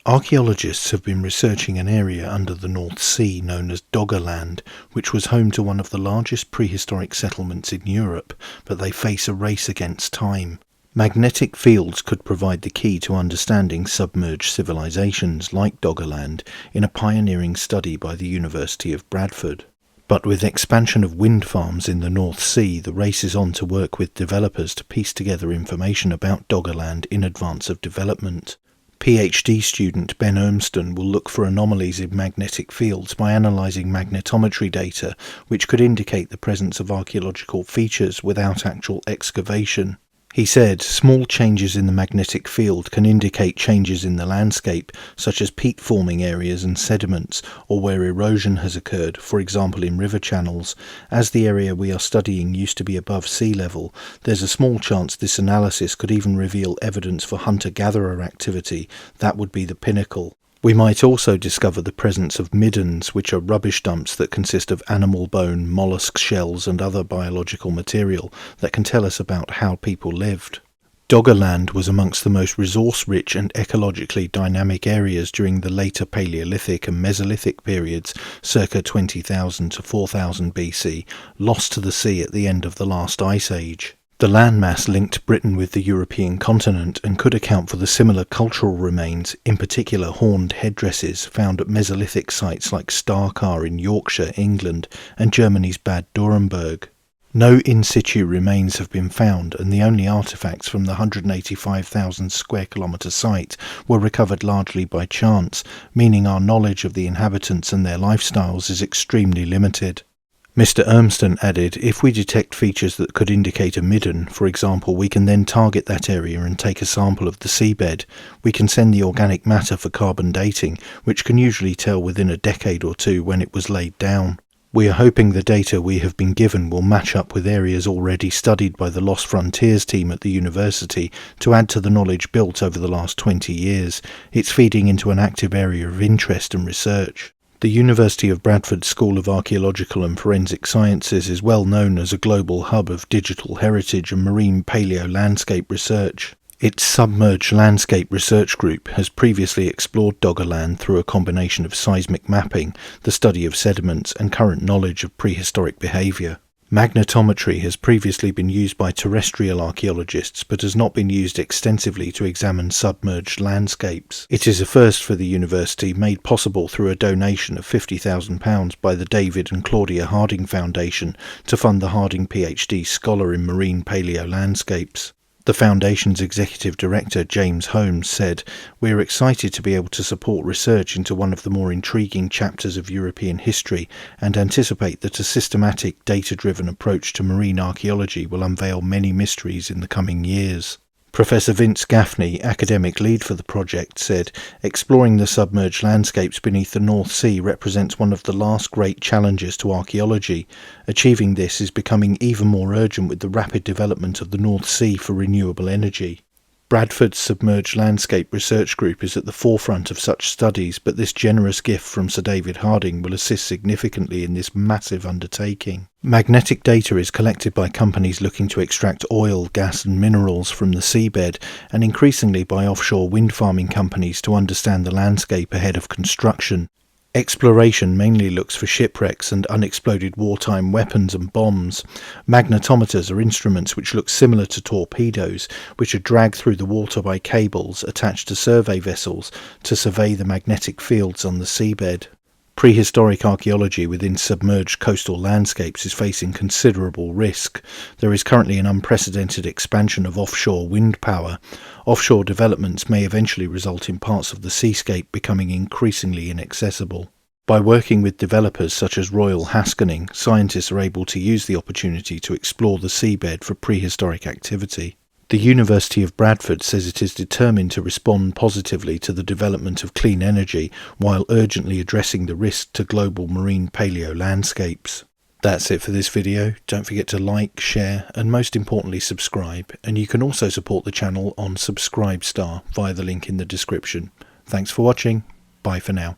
Archaeologists have been researching an area under the North Sea known as Doggerland, which was home to one of the largest prehistoric settlements in Europe, but they face a race against time. Magnetic fields could provide the key to understanding submerged civilizations like Doggerland in a pioneering study by the University of Bradford. But with expansion of wind farms in the North Sea, the race is on to work with developers to piece together information about Doggerland in advance of development. PhD student Ben Urmston will look for anomalies in magnetic fields by analysing magnetometry data, which could indicate the presence of archaeological features without actual excavation. He said, small changes in the magnetic field can indicate changes in the landscape, such as peat-forming areas and sediments, or where erosion has occurred, for example in river channels. As the area we are studying used to be above sea level, there's a small chance this analysis could even reveal evidence for hunter-gatherer activity. That would be the pinnacle. We might also discover the presence of middens, which are rubbish dumps that consist of animal bone, mollusk shells and other biological material that can tell us about how people lived. Doggerland was amongst the most resource-rich and ecologically dynamic areas during the later Palaeolithic and Mesolithic periods, circa 20,000 to 4000 BC, lost to the sea at the end of the last ice age. The landmass linked Britain with the European continent and could account for the similar cultural remains, in particular horned headdresses, found at Mesolithic sites like Starcar in Yorkshire, England, and Germany's Bad Dürrenberg. No in-situ remains have been found, and the only artefacts from the 185,000 square kilometre site were recovered largely by chance, meaning our knowledge of the inhabitants and their lifestyles is extremely limited. Mr. Urmston added, if we detect features that could indicate a midden, for example, we can then target that area and take a sample of the seabed. We can send the organic matter for carbon dating, which can usually tell within a decade or two when it was laid down. We are hoping the data we have been given will match up with areas already studied by the Lost Frontiers team at the university to add to the knowledge built over the last 20 years. It's feeding into an active area of interest and research. The University of Bradford School of Archaeological and Forensic Sciences is well known as a global hub of digital heritage and marine paleo-landscape research. Its Submerged Landscape Research Group has previously explored Doggerland through a combination of seismic mapping, the study of sediments, and current knowledge of prehistoric behaviour. Magnetometry has previously been used by terrestrial archaeologists but has not been used extensively to examine submerged landscapes. It is a first for the university, made possible through a donation of £50,000 by the David and Claudia Harding Foundation to fund the Harding PhD Scholar in Marine Paleo-Landscapes. The Foundation's Executive Director, James Holmes, said, "We are excited to be able to support research into one of the more intriguing chapters of European history and anticipate that a systematic, data-driven approach to marine archaeology will unveil many mysteries in the coming years." Professor Vince Gaffney, academic lead for the project, said, "Exploring the submerged landscapes beneath the North Sea represents one of the last great challenges to archaeology. Achieving this is becoming even more urgent with the rapid development of the North Sea for renewable energy." Bradford's Submerged Landscape Research Group is at the forefront of such studies, but this generous gift from Sir David Harding will assist significantly in this massive undertaking. Magnetic data is collected by companies looking to extract oil, gas and minerals from the seabed, and increasingly by offshore wind farming companies to understand the landscape ahead of construction. Exploration mainly looks for shipwrecks and unexploded wartime weapons and bombs. Magnetometers are instruments which look similar to torpedoes, which are dragged through the water by cables attached to survey vessels to survey the magnetic fields on the seabed. Prehistoric archaeology within submerged coastal landscapes is facing considerable risk. There is currently an unprecedented expansion of offshore wind power. Offshore developments may eventually result in parts of the seascape becoming increasingly inaccessible. By working with developers such as Royal Haskening, scientists are able to use the opportunity to explore the seabed for prehistoric activity. The University of Bradford says it is determined to respond positively to the development of clean energy while urgently addressing the risk to global marine paleo landscapes. That's it for this video. Don't forget to like, share and most importantly subscribe, and you can also support the channel on Subscribestar via the link in the description. Thanks for watching. Bye for now.